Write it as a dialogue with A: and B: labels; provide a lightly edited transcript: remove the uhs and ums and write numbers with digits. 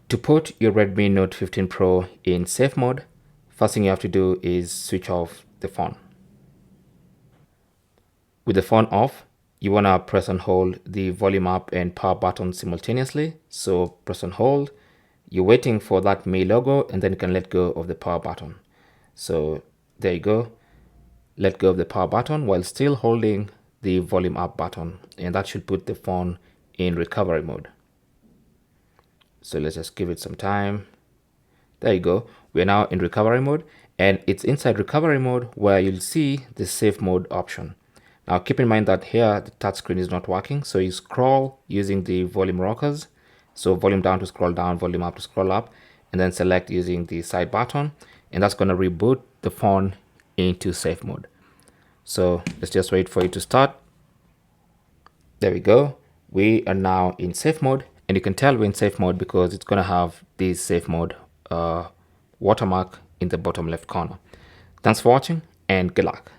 A: To put your Redmi Note 15 Pro in safe mode, first thing you have to do is switch off the phone. With the phone off, you want to press and hold the volume up and power button simultaneously. So press and hold, you're waiting for that Mi logo, and then you can let go of the power button. So there you go. Let go of the power button while still holding the volume up button, and that should put the phone in recovery mode. So let's just give it some time. There you go. We're now in recovery mode, and it's inside recovery mode where you'll see the safe mode option. Now keep in mind that here the touchscreen is not working, so you scroll using the volume rockers. So volume down to scroll down, volume up to scroll up, and then select using the side button, and that's going to reboot the phone into safe mode. So let's just wait for it to start. There we go. We are now in safe mode, and you can tell we're in safe mode because it's going to have this safe mode watermark in the bottom left corner. Thanks for watching, and good luck.